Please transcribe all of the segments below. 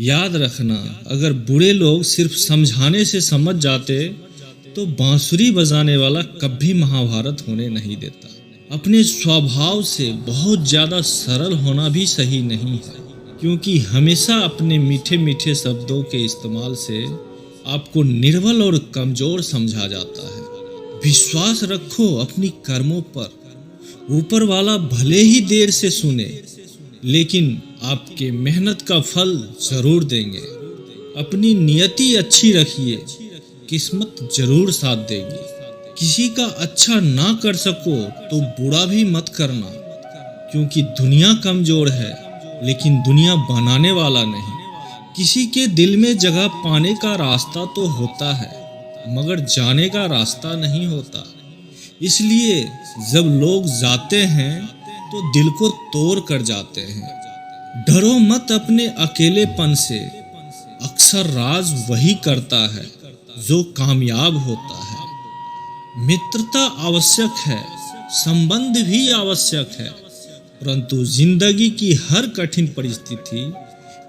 याद रखना, अगर बुरे लोग सिर्फ समझाने से समझ जाते तो बांसुरी बजाने वाला कभी महाभारत होने नहीं देता। अपने स्वभाव से बहुत ज़्यादा सरल होना भी सही नहीं है, क्योंकि हमेशा अपने मीठे मीठे शब्दों के इस्तेमाल से आपको निर्बल और कमज़ोर समझा जाता है। विश्वास रखो अपनी कर्मों पर, ऊपर वाला भले ही देर से सुने लेकिन आपके मेहनत का फल जरूर देंगे। अपनी नियति अच्छी रखिए, किस्मत जरूर साथ देगी। किसी का अच्छा ना कर सको तो बुरा भी मत करना, क्योंकि दुनिया कमजोर है लेकिन दुनिया बनाने वाला नहीं। किसी के दिल में जगह पाने का रास्ता तो होता है, मगर जाने का रास्ता नहीं होता। इसलिए जब लोग जाते हैं तो दिल को तोड़ कर जाते हैं। डरो मत अपने अकेलेपन से, अक्सर राज वही करता है जो कामयाब होता है। मित्रता आवश्यक है, संबंध भी आवश्यक है, परंतु जिंदगी की हर कठिन परिस्थिति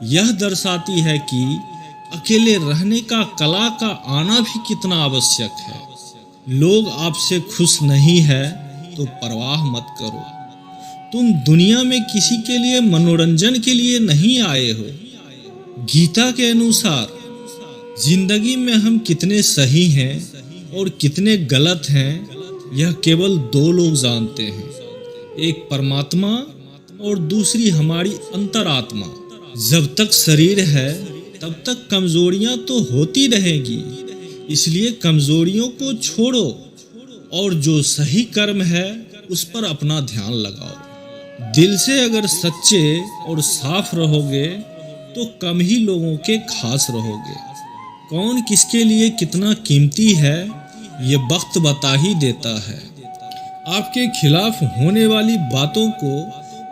यह दर्शाती है कि अकेले रहने का कला का आना भी कितना आवश्यक है। लोग आपसे खुश नहीं है तो परवाह मत करो। तुम दुनिया में किसी के लिए मनोरंजन के लिए नहीं आए हो। गीता के अनुसार जिंदगी में हम कितने सही हैं और कितने गलत हैं, यह केवल दो लोग जानते हैं, एक परमात्मा और दूसरी हमारी अंतरात्मा। जब तक शरीर है तब तक कमजोरियां तो होती रहेगी, इसलिए कमजोरियों को छोड़ो और जो सही कर्म है उस पर अपना ध्यान लगाओ। दिल से अगर सच्चे और साफ रहोगे तो कम ही लोगों के खास रहोगे। कौन किसके लिए कितना कीमती है ये वक्त बता ही देता है। आपके खिलाफ होने वाली बातों को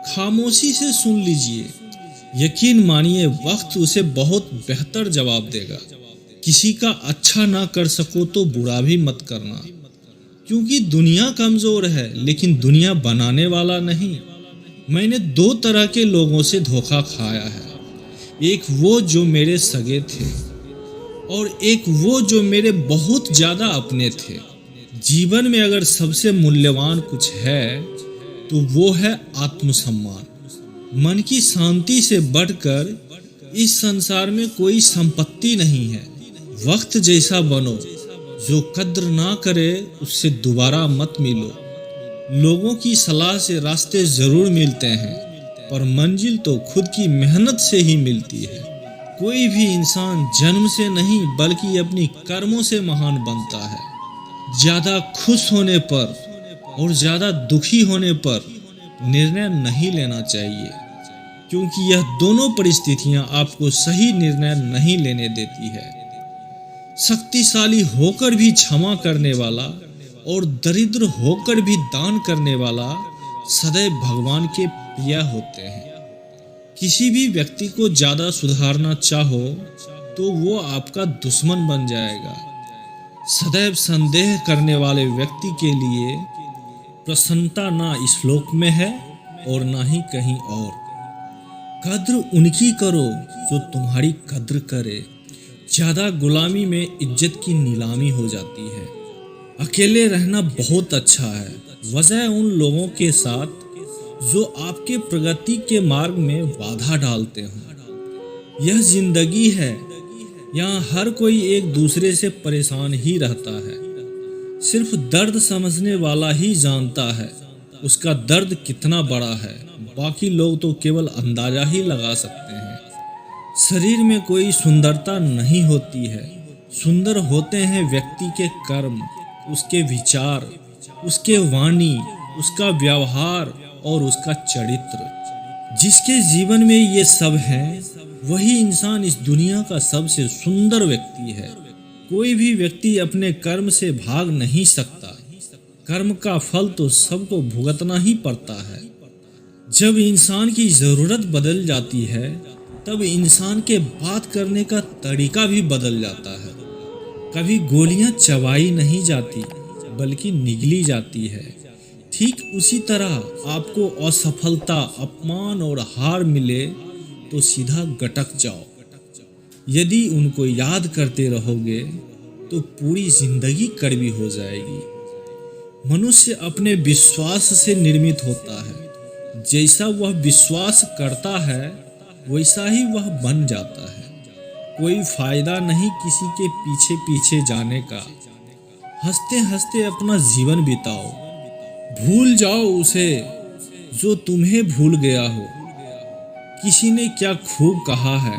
खामोशी से सुन लीजिए, यकीन मानिए वक्त उसे बहुत बेहतर जवाब देगा। किसी का अच्छा ना कर सको तो बुरा भी मत करना, क्योंकि दुनिया कमजोर है लेकिन दुनिया बनाने वाला नहीं। मैंने दो तरह के लोगों से धोखा खाया है, एक वो जो मेरे सगे थे और एक वो जो मेरे बहुत ज़्यादा अपने थे। जीवन में अगर सबसे मूल्यवान कुछ है तो वो है आत्मसम्मान। मन की शांति से बढ़कर इस संसार में कोई संपत्ति नहीं है। वक्त जैसा बनो, जो कद्र ना करे उससे दोबारा मत मिलो। लोगों की सलाह से रास्ते जरूर मिलते हैं, पर मंजिल तो खुद की मेहनत से ही मिलती है। कोई भी इंसान जन्म से नहीं बल्कि अपनी कर्मों से महान बनता है। ज्यादा खुश होने पर और ज्यादा दुखी होने पर निर्णय नहीं लेना चाहिए, क्योंकि यह दोनों परिस्थितियां आपको सही निर्णय नहीं लेने देती है। शक्तिशाली होकर भी क्षमा करने वाला और दरिद्र होकर भी दान करने वाला सदैव भगवान के प्रिय होते हैं। किसी भी व्यक्ति को ज्यादा सुधारना चाहो तो वो आपका दुश्मन बन जाएगा। सदैव संदेह करने वाले व्यक्ति के लिए प्रसन्नता ना इस श्लोक में है और ना ही कहीं और। कद्र उनकी करो जो तुम्हारी कद्र करे। ज्यादा गुलामी में इज्जत की नीलामी हो जाती है। अकेले रहना बहुत अच्छा है, वजह उन लोगों के साथ जो आपके प्रगति के मार्ग में बाधा डालते हों। यह जिंदगी है, यहाँ हर कोई एक दूसरे से परेशान ही रहता है। सिर्फ दर्द समझने वाला ही जानता है उसका दर्द कितना बड़ा है, बाकी लोग तो केवल अंदाजा ही लगा सकते हैं। शरीर में कोई सुंदरता नहीं होती है, सुंदर होते हैं व्यक्ति के कर्म, उसके विचार, उसके वाणी, उसका व्यवहार और उसका चरित्र। जिसके जीवन में ये सब है वही इंसान इस दुनिया का सबसे सुंदर व्यक्ति है। कोई भी व्यक्ति अपने कर्म से भाग नहीं सकता। कर्म का फल तो सबको भुगतना ही पड़ता है। जब इंसान की जरूरत बदल जाती है तब इंसान के बात करने का तरीका भी बदल जाता है। कभी गोलियां चबाई नहीं जाती बल्कि निगली जाती है। ठीक उसी तरह आपको असफलता, अपमान और हार मिले तो सीधा गटक जाओ। यदि उनको याद करते रहोगे तो पूरी जिंदगी कड़वी हो जाएगी। मनुष्य अपने विश्वास से निर्मित होता है। जैसा वह विश्वास करता है वैसा ही वह बन जाता है। कोई फायदा नहीं किसी के पीछे पीछे जाने का। हंसते हंसते अपना जीवन बिताओ। भूल जाओ उसे जो तुम्हें भूल गया हो। किसी ने क्या खूब कहा है,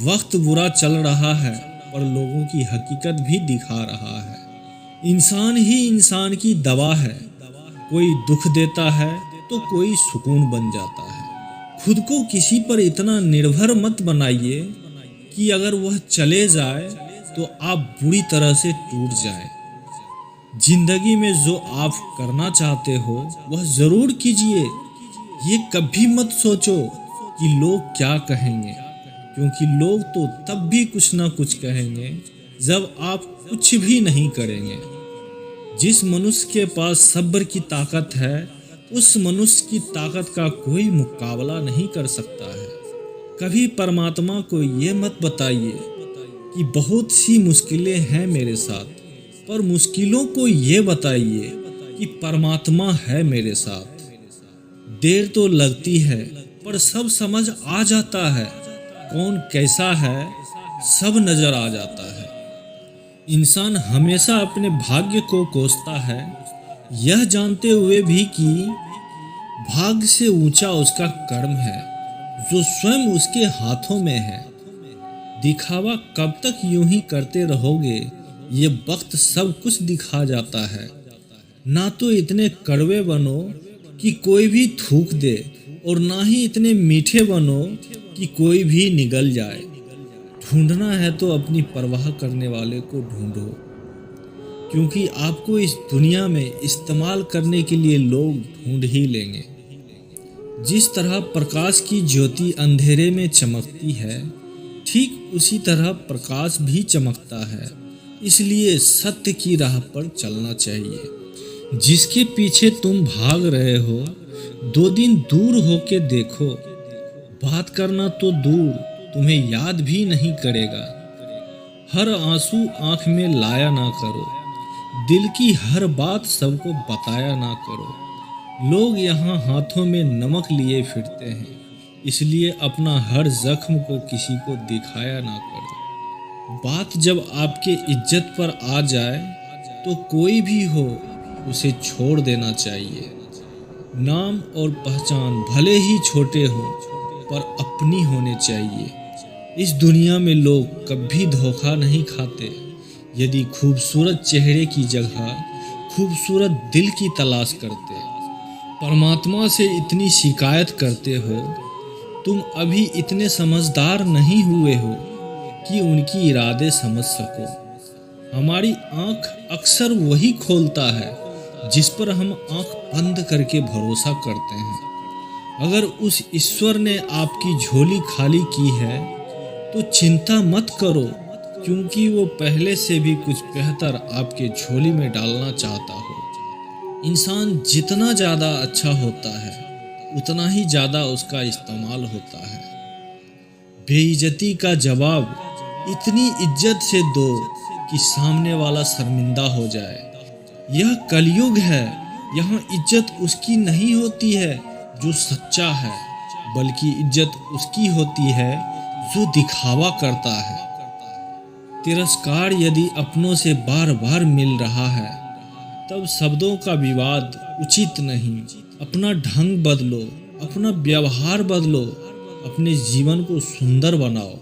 वक्त बुरा चल रहा है पर लोगों की हकीकत भी दिखा रहा है। इंसान ही इंसान की दवा है। कोई दुख देता है तो कोई सुकून बन जाता है। खुद को किसी पर इतना निर्भर मत बनाइए कि अगर वह चले जाए तो आप बुरी तरह से टूट जाए। जिंदगी में जो आप करना चाहते हो वह जरूर कीजिए। ये कभी मत सोचो कि लोग क्या कहेंगे, क्योंकि लोग तो तब भी कुछ ना कुछ कहेंगे जब आप कुछ भी नहीं करेंगे। जिस मनुष्य के पास सब्र की ताकत है उस मनुष्य की ताकत का कोई मुकाबला नहीं कर सकता है। कभी परमात्मा को ये मत बताइए कि बहुत सी मुश्किलें हैं मेरे साथ, पर मुश्किलों को ये बताइए कि परमात्मा है मेरे साथ। देर तो लगती है पर सब समझ आ जाता है। कौन कैसा है सब नजर आ जाता है। इंसान हमेशा अपने भाग्य को कोसता है, यह जानते हुए भी कि भाग्य से ऊंचा उसका कर्म है जो स्वयं उसके हाथों में है। दिखावा कब तक यूं ही करते रहोगे, ये वक्त सब कुछ दिखा जाता है। ना तो इतने कड़वे बनो कि कोई भी थूक दे और ना ही इतने मीठे बनो कि कोई भी निगल जाए। ढूंढना है तो अपनी परवाह करने वाले को ढूंढो, क्योंकि आपको इस दुनिया में इस्तेमाल करने के लिए लोग ढूंढ ही लेंगे। जिस तरह प्रकाश की ज्योति अंधेरे में चमकती है, ठीक उसी तरह प्रकाश भी चमकता है। इसलिए सत्य की राह पर चलना चाहिए। जिसके पीछे तुम भाग रहे हो 2 दिन दूर होके देखो। बात करना तो दूर, तुम्हें याद भी नहीं करेगा। हर आंसू आंख में लाया ना करो। दिल की हर बात सबको बताया ना करो। लोग यहाँ हाथों में नमक लिए फिरते हैं, इसलिए अपना हर जख्म को किसी को दिखाया ना करो। बात जब आपके इज्जत पर आ जाए तो कोई भी हो उसे छोड़ देना चाहिए। नाम और पहचान भले ही छोटे हो पर अपनी होने चाहिए। इस दुनिया में लोग कभी धोखा नहीं खाते। यदि खूबसूरत चेहरे की जगह खूबसूरत दिल की तलाश करते। परमात्मा से इतनी शिकायत करते हो, तुम अभी इतने समझदार नहीं हुए हो कि उनकी इरादे समझ सको। हमारी आंख अक्सर वही खोलता है जिस पर हम आंख बंद करके भरोसा करते हैं। अगर उस ईश्वर ने आपकी झोली खाली की है तो चिंता मत करो, क्योंकि वो पहले से भी कुछ बेहतर आपके झोली में डालना चाहता हो। इंसान जितना ज़्यादा अच्छा होता है उतना ही ज़्यादा उसका इस्तेमाल होता है। बेइज्जती का जवाब इतनी इज्जत से दो कि सामने वाला शर्मिंदा हो जाए। यह कलयुग है। यहाँ इज्जत उसकी नहीं होती है जो सच्चा है, बल्कि इज्जत उसकी होती है जो दिखावा करता है। तिरस्कार यदि अपनों से बार बार मिल रहा है तब शब्दों का विवाद उचित नहीं। अपना ढंग बदलो, अपना व्यवहार बदलो, अपने जीवन को सुंदर बनाओ।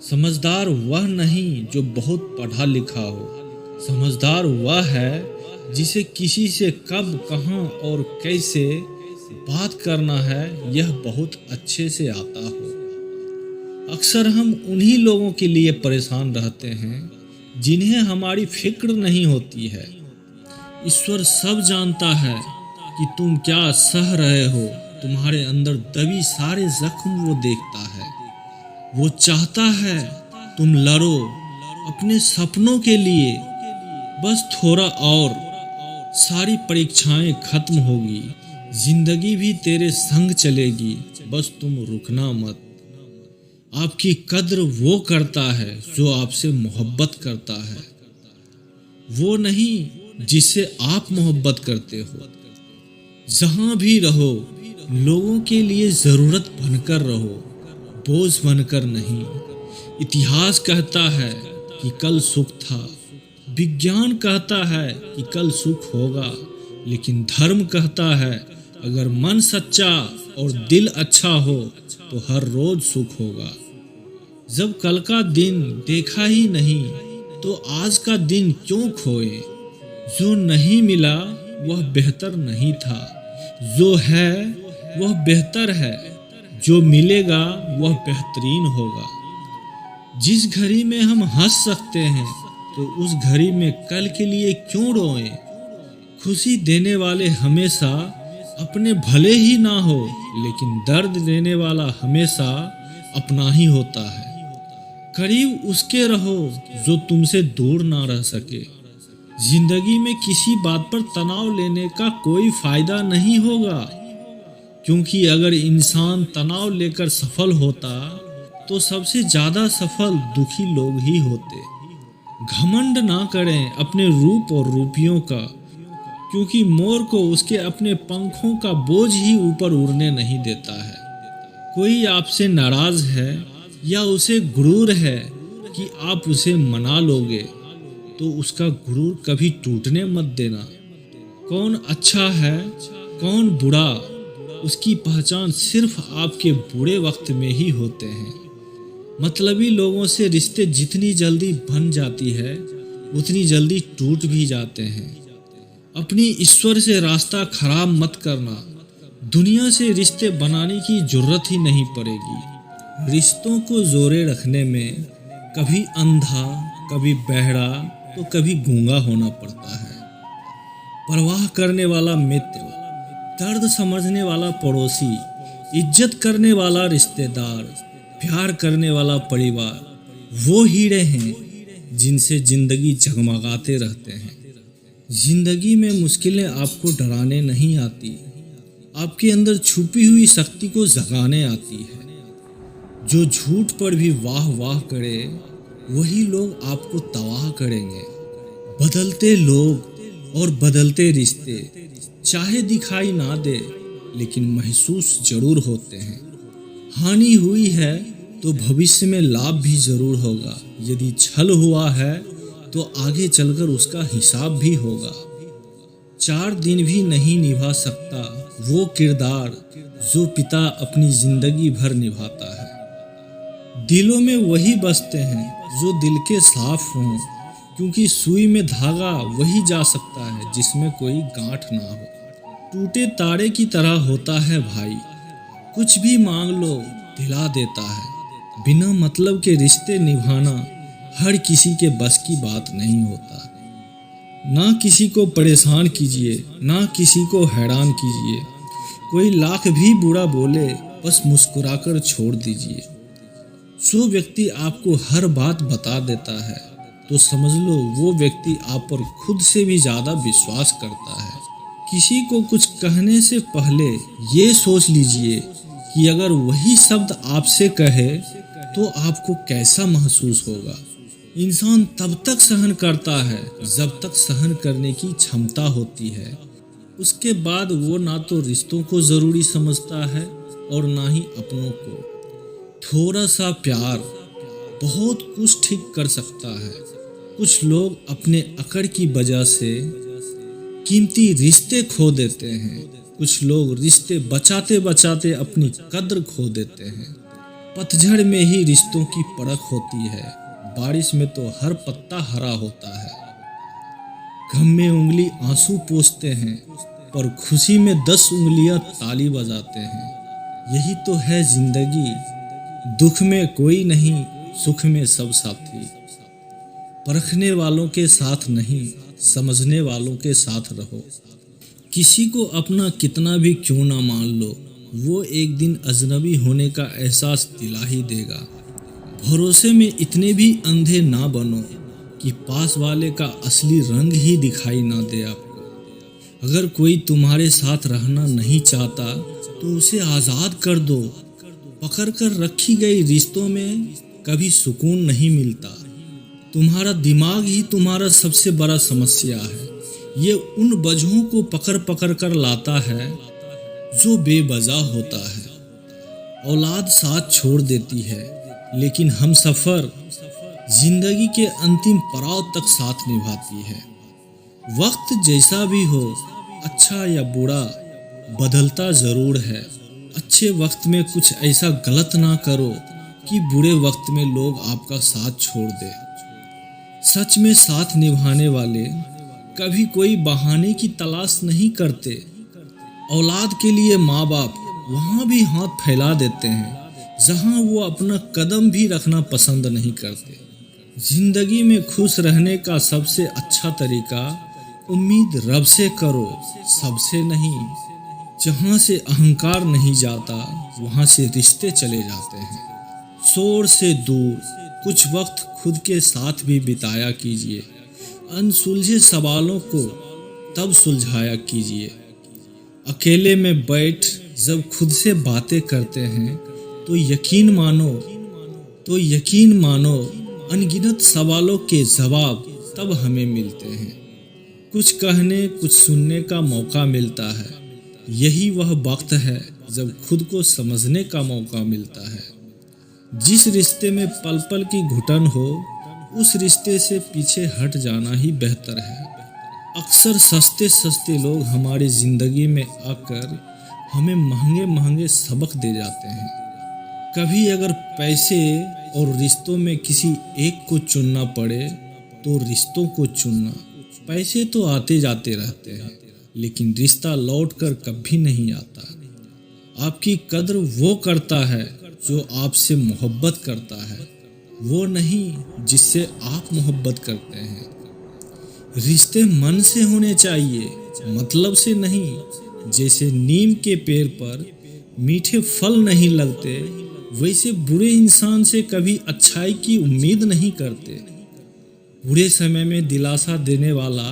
समझदार वह नहीं जो बहुत पढ़ा लिखा हो। समझदार वह है जिसे किसी से कब, कहाँ और कैसे बात करना है यह बहुत अच्छे से आता हो। अक्सर हम उन्हीं लोगों के लिए परेशान रहते हैं जिन्हें हमारी फिक्र नहीं होती है। ईश्वर सब जानता है कि तुम क्या सह रहे हो। तुम्हारे अंदर दबी सारे जख्म वो देखता है। वो चाहता है तुम लड़ो अपने सपनों के लिए। बस थोड़ा और, सारी परीक्षाएं खत्म होगी, जिंदगी भी तेरे संग चलेगी। बस तुम रुकना मत। आपकी कद्र वो करता है जो आपसे मोहब्बत करता है, वो नहीं जिससे आप मोहब्बत करते हो। जहां भी रहो लोगों के लिए ज़रूरत बनकर रहो, बोझ बनकर नहीं। इतिहास कहता है कि कल सुख था, विज्ञान कहता है कि कल सुख होगा, लेकिन धर्म कहता है अगर मन सच्चा और दिल अच्छा हो तो हर रोज सुख होगा। जब कल का दिन देखा ही नहीं तो आज का दिन क्यों खोए। जो नहीं मिला वह बेहतर नहीं था, जो है वह बेहतर है, जो मिलेगा वह बेहतरीन होगा। जिस घड़ी में हम हंस सकते हैं तो उस घड़ी में कल के लिए क्यों रोएं। खुशी देने वाले हमेशा अपने भले ही ना हो, लेकिन दर्द देने वाला हमेशा अपना ही होता है। करीब उसके रहो जो तुमसे दूर ना रह सके। जिंदगी में किसी बात पर तनाव लेने का कोई फायदा नहीं होगा, क्योंकि अगर इंसान तनाव लेकर सफल होता तो सबसे ज्यादा सफल दुखी लोग ही होते। घमंड ना करें अपने रूप और रूपियों का, क्योंकि मोर को उसके अपने पंखों का बोझ ही ऊपर उड़ने नहीं देता है। कोई आपसे नाराज है या उसे गुरूर है कि आप उसे मना लोगे, तो उसका गुरूर कभी टूटने मत देना। कौन अच्छा है कौन बुरा, उसकी पहचान सिर्फ आपके बुरे वक्त में ही होते हैं। मतलबी लोगों से रिश्ते जितनी जल्दी बन जाती है उतनी जल्दी टूट भी जाते हैं। अपनी ईश्वर से रास्ता खराब मत करना, दुनिया से रिश्ते बनाने की जरूरत ही नहीं पड़ेगी। रिश्तों को जोड़े रखने में कभी अंधा, कभी बहरा तो कभी गूंगा होना पड़ता है। परवाह करने वाला मित्र, दर्द समझने वाला पड़ोसी, इज्जत करने वाला रिश्तेदार, प्यार करने वाला परिवार, वो हीरे हैं जिनसे जिंदगी जगमगाते रहते हैं। जिंदगी में मुश्किलें आपको डराने नहीं आती, आपके अंदर छुपी हुई शक्ति को जगाने आती है। जो झूठ पर भी वाह वाह करे वही लोग आपको तबाह करेंगे। बदलते लोग और बदलते रिश्ते चाहे दिखाई ना दे लेकिन महसूस जरूर होते हैं। हानि हुई है तो भविष्य में लाभ भी जरूर होगा। यदि छल हुआ है तो आगे चलकर उसका हिसाब भी होगा। 4 दिन भी नहीं निभा सकता वो किरदार जो पिता अपनी जिंदगी भर निभाता है। दिलों में वही बसते हैं जो दिल के साफ हों, क्योंकि सुई में धागा वही जा सकता है जिसमें कोई गांठ ना हो। टूटे तारे की तरह होता है भाई, कुछ भी मांग लो दिला देता है। बिना मतलब के रिश्ते निभाना हर किसी के बस की बात नहीं होता। ना किसी को परेशान कीजिए, ना किसी को हैरान कीजिए। कोई लाख भी बुरा बोले बस मुस्कुराकर छोड़ दीजिए। जो व्यक्ति आपको हर बात बता देता है तो समझ लो वो व्यक्ति आप पर खुद से भी ज़्यादा विश्वास करता है। किसी को कुछ कहने से पहले ये सोच लीजिए कि अगर वही शब्द आपसे कहे तो आपको कैसा महसूस होगा। इंसान तब तक सहन करता है जब तक सहन करने की क्षमता होती है। उसके बाद वो ना तो रिश्तों को ज़रूरी समझता है और ना ही अपनों को। थोड़ा सा प्यार बहुत कुछ ठीक कर सकता है। कुछ लोग अपने अकड़ की वजह से कीमती रिश्ते खो देते हैं। कुछ लोग रिश्ते बचाते बचाते अपनी कद्र खो देते हैं। पतझड़ में ही रिश्तों की परख होती है, बारिश में तो हर पत्ता हरा होता है। गम में उंगली आंसू पोंछते हैं पर खुशी में 10 उंगलियां ताली बजाते हैं। यही तो है जिंदगी, दुख में कोई नहीं, सुख में सब साथी। परखने वालों के साथ नहीं, समझने वालों के साथ रहो। किसी को अपना कितना भी क्यों ना मान लो, वो एक दिन अजनबी होने का एहसास दिला ही देगा। भरोसे में इतने भी अंधे ना बनो कि पास वाले का असली रंग ही दिखाई ना दे आपको। अगर कोई तुम्हारे साथ रहना नहीं चाहता तो उसे आज़ाद कर दो, पकड़ कर रखी गई रिश्तों में कभी सुकून नहीं मिलता। तुम्हारा दिमाग ही तुम्हारा सबसे बड़ा समस्या है। ये उन वजहों को पकड़ पकड़ कर लाता है जो बेवजह होता है। औलाद साथ छोड़ देती है, लेकिन हम सफ़र जिंदगी के अंतिम पड़ाव तक साथ निभाती है। वक्त जैसा भी हो, अच्छा या बुरा, बदलता ज़रूर है। अच्छे वक्त में कुछ ऐसा गलत ना करो कि बुरे वक्त में लोग आपका साथ छोड़ दे। सच में साथ निभाने वाले कभी कोई बहाने की तलाश नहीं करते। औलाद के लिए माँ बाप वहाँ भी हाथ फैला देते हैं जहाँ वो अपना कदम भी रखना पसंद नहीं करते। जिंदगी में खुश रहने का सबसे अच्छा तरीका उम्मीद रब से करो, सबसे नहीं। जहाँ से अहंकार नहीं जाता वहाँ से रिश्ते चले जाते हैं। शोर से दूर कुछ वक्त खुद के साथ भी बिताया कीजिए। अनसुलझे सवालों को तब सुलझाया कीजिए। अकेले में बैठ जब खुद से बातें करते हैं तो यकीन मानो अनगिनत सवालों के जवाब तब हमें मिलते हैं। कुछ कहने कुछ सुनने का मौका मिलता है। यही वह वक्त है जब खुद को समझने का मौका मिलता है। जिस रिश्ते में पल पल की घुटन हो, उस रिश्ते से पीछे हट जाना ही बेहतर है। अक्सर सस्ते सस्ते लोग हमारी ज़िंदगी में आकर हमें महंगे महंगे सबक दे जाते हैं। कभी अगर पैसे और रिश्तों में किसी एक को चुनना पड़े तो रिश्तों को चुनना। पैसे तो आते जाते रहते हैं, लेकिन रिश्ता लौट कर कभी नहीं आता। आपकी कद्र वो करता है जो आपसे मोहब्बत करता है, वो नहीं जिससे आप मोहब्बत करते हैं। रिश्ते मन से होने चाहिए, मतलब से नहीं। जैसे नीम के पेड़ पर मीठे फल नहीं लगते, वैसे बुरे इंसान से कभी अच्छाई की उम्मीद नहीं करते। बुरे समय में दिलासा देने वाला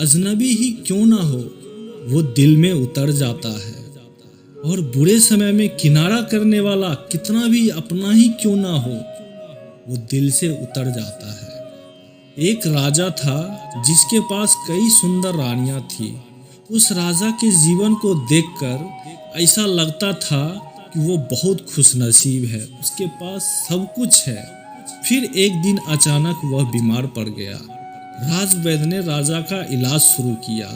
अजनबी ही क्यों ना हो, वो दिल में उतर जाता है। और बुरे समय में किनारा करने वाला कितना भी अपना ही क्यों ना हो, वो दिल से उतर जाता है। एक राजा था जिसके पास कई सुंदर रानियां थी। उस राजा के जीवन को देखकर ऐसा लगता था कि वो बहुत खुशनसीब है, उसके पास सब कुछ है। फिर एक दिन अचानक वह बीमार पड़ गया। राजवैद्य ने राजा का इलाज शुरू किया,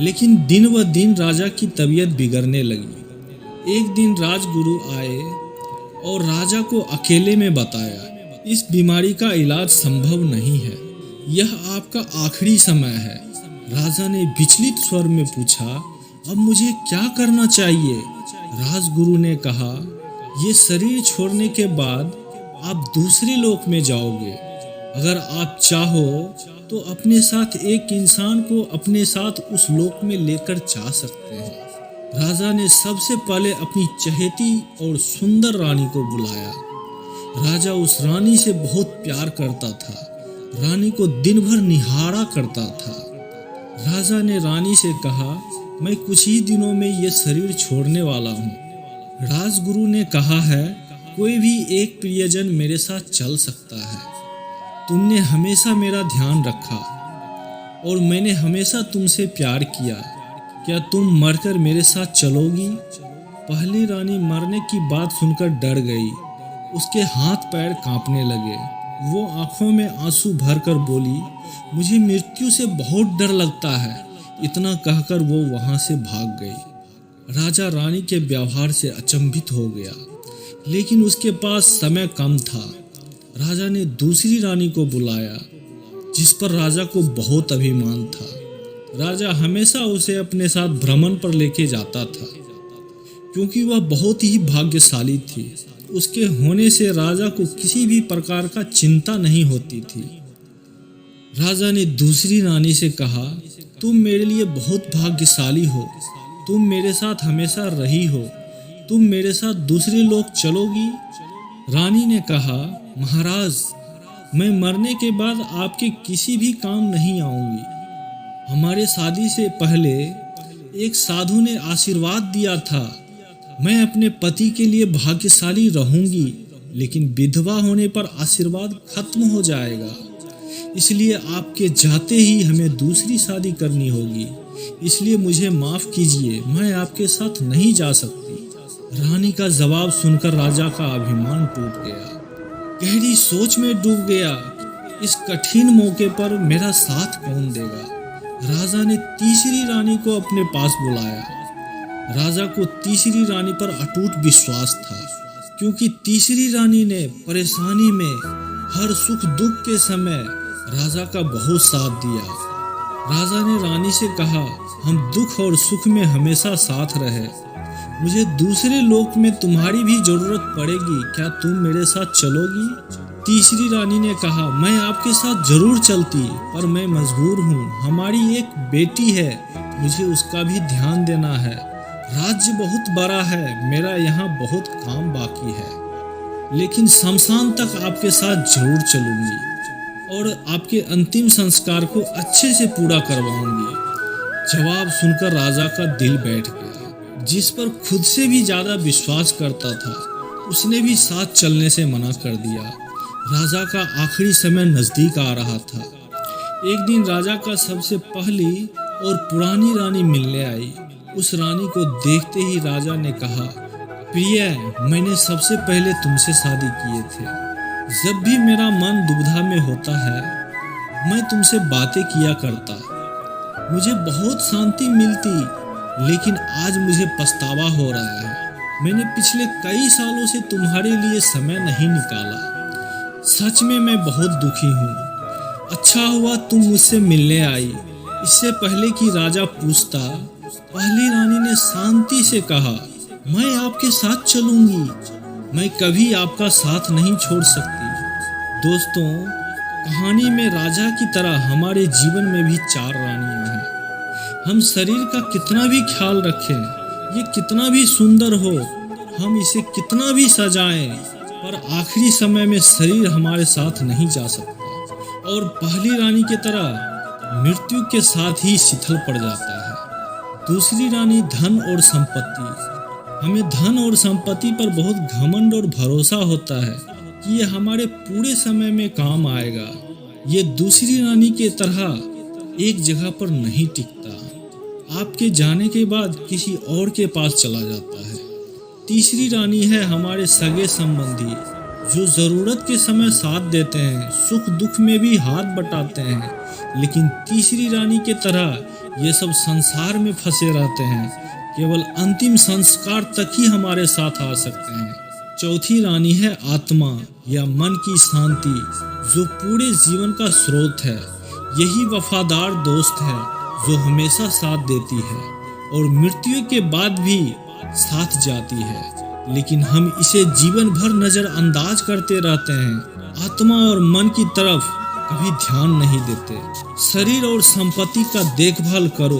लेकिन दिन व दिन राजा की तबीयत बिगड़ने लगी। एक दिन राजगुरु आए और राजा को अकेले में बताया, इस बीमारी का इलाज संभव नहीं है, यह आपका आखिरी समय है। राजा ने विचलित स्वर में पूछा, अब मुझे क्या करना चाहिए? राजगुरु ने कहा, ये शरीर छोड़ने के बाद आप दूसरे लोक में जाओगे। अगर आप चाहो तो अपने साथ एक इंसान को अपने साथ उस लोक में लेकर जा सकते हैं। राजा ने सबसे पहले अपनी चहेती और सुंदर रानी को बुलाया। राजा उस रानी से बहुत प्यार करता था, रानी को दिन भर निहारा करता था। राजा ने रानी से कहा, मैं कुछ ही दिनों में ये शरीर छोड़ने वाला हूँ। राजगुरु ने कहा है, कोई भी एक प्रियजन मेरे साथ चल सकता है। तुमने हमेशा मेरा ध्यान रखा और मैंने हमेशा तुमसे प्यार किया। क्या तुम मरकर मेरे साथ चलोगी? पहली रानी मरने की बात सुनकर डर गई। उसके हाथ पैर कांपने लगे। वो आंखों में आंसू भरकर बोली, मुझे मृत्यु से बहुत डर लगता है। इतना कहकर वो वहां से भाग गई। राजा रानी के व्यवहार से अचंभित हो गया, लेकिन उसके पास समय कम था। राजा ने दूसरी रानी को बुलाया, जिस पर राजा को बहुत अभिमान था। राजा हमेशा उसे अपने साथ भ्रमण पर लेके जाता था, क्योंकि वह बहुत ही भाग्यशाली थी। उसके होने से राजा को किसी भी प्रकार का चिंता नहीं होती थी। राजा ने दूसरी रानी से कहा, तुम मेरे लिए बहुत भाग्यशाली हो, तुम मेरे साथ हमेशा रही हो, तुम मेरे साथ दूसरे लोग चलोगी? रानी ने कहा, महाराज, मैं मरने के बाद आपके किसी भी काम नहीं आऊंगी। हमारे शादी से पहले एक साधु ने आशीर्वाद दिया था, मैं अपने पति के लिए भाग्यशाली रहूंगी, लेकिन विधवा होने पर आशीर्वाद खत्म हो जाएगा। इसलिए आपके जाते ही हमें दूसरी शादी करनी होगी। इसलिए मुझे माफ कीजिए, मैं आपके साथ नहीं जा सकती। रानी का जवाब सुनकर राजा का अभिमान टूट गया। गहरी सोच में डूब गया। इस कठिन मौके पर मेरा साथ कौन देगा? राजा ने तीसरी रानी को अपने पास बुलाया। राजा को तीसरी रानी पर अटूट विश्वास था, क्योंकि तीसरी रानी ने परेशानी में, हर सुख दुख के समय राजा का बहुत साथ दिया। राजा ने रानी से कहा, हम दुख और सुख में हमेशा साथ रहे। मुझे दूसरे लोक में तुम्हारी भी जरूरत पड़ेगी, क्या तुम मेरे साथ चलोगी? तीसरी रानी ने कहा, मैं आपके साथ जरूर चलती, पर मैं मजबूर हूँ। हमारी एक बेटी है, मुझे उसका भी ध्यान देना है। राज्य बहुत बड़ा है, मेरा यहाँ बहुत काम बाकी है, लेकिन शमशान तक आपके साथ जरूर चलूंगी और आपके अंतिम संस्कार को अच्छे से पूरा करवाऊंगी। जवाब सुनकर राजा का दिल बैठ गया। जिस पर खुद से भी ज्यादा विश्वास करता था, उसने भी साथ चलने से मना कर दिया। राजा का आखिरी समय नजदीक आ रहा था। एक दिन राजा का सबसे पहली और पुरानी रानी मिलने आई। उस रानी को देखते ही राजा ने कहा, प्रिय, मैंने सबसे पहले तुमसे शादी किए थे। जब भी मेरा मन दुविधा में होता है, मैं तुमसे बातें किया करता। मुझे बहुत शांति मिलती, लेकिन आज मुझे पछतावा हो रहा है। मैंने पिछले कई सालों से तुम्हारे लिए समय नहीं निकाला। सच में मैं बहुत दुखी हूँ। अच्छा हुआ तुम मुझसे मिलने आई। इससे पहले कि राजा पूछता, पहली रानी ने शांति से कहा, मैं आपके साथ चलूंगी। मैं कभी आपका साथ नहीं छोड़ सकती। दोस्तों, कहानी में राजा की तरह हमारे जीवन में भी 4 रानियां हैं। हम शरीर का कितना भी ख्याल रखें, ये कितना भी सुंदर हो, हम इसे कितना भी सजाएं, पर आखिरी समय में शरीर हमारे साथ नहीं जा सकता और पहली रानी की तरह मृत्यु के साथ ही शिथिल पड़ जाता है। दूसरी रानी धन और संपत्ति। हमें धन और संपत्ति पर बहुत घमंड और भरोसा होता है कि ये हमारे पूरे समय में काम आएगा। ये दूसरी रानी के तरह एक जगह पर नहीं टिकता, आपके जाने के बाद किसी और के पास चला जाता है। तीसरी रानी है हमारे सगे संबंधी, जो जरूरत के समय साथ देते हैं, सुख दुख में भी हाथ बटाते हैं। लेकिन तीसरी रानी के तरह ये सब संसार में फंसे रहते हैं, केवल अंतिम संस्कार तक ही हमारे साथ आ सकते हैं। चौथी रानी है आत्मा या मन की शांति, जो पूरे जीवन का स्रोत है। यही वफादार दोस्त है जो हमेशा साथ देती है और मृत्यु के बाद भी साथ जाती है, लेकिन हम इसे जीवन भर नजरअंदाज करते रहते हैं। आत्मा और मन की तरफ कभी ध्यान नहीं देते। शरीर और संपत्ति का देखभाल करो,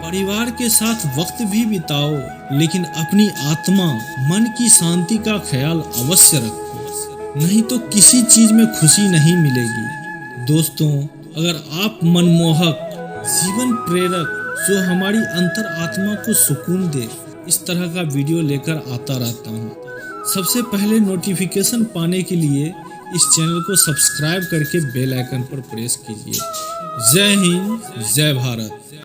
परिवार के साथ वक्त भी बिताओ, लेकिन अपनी आत्मा मन की शांति का ख्याल अवश्य रखो, नहीं तो किसी चीज में खुशी नहीं मिलेगी। दोस्तों, अगर आप मनमोहक, जीवन प्रेरक, जो हमारी अंतर आत्मा को सुकून दे, इस तरह का वीडियो लेकर आता रहता हूँ। सबसे पहले नोटिफिकेशन पाने के लिए इस चैनल को सब्सक्राइब करके बेल आइकन पर प्रेस कीजिए। जय हिंद, जय भारत।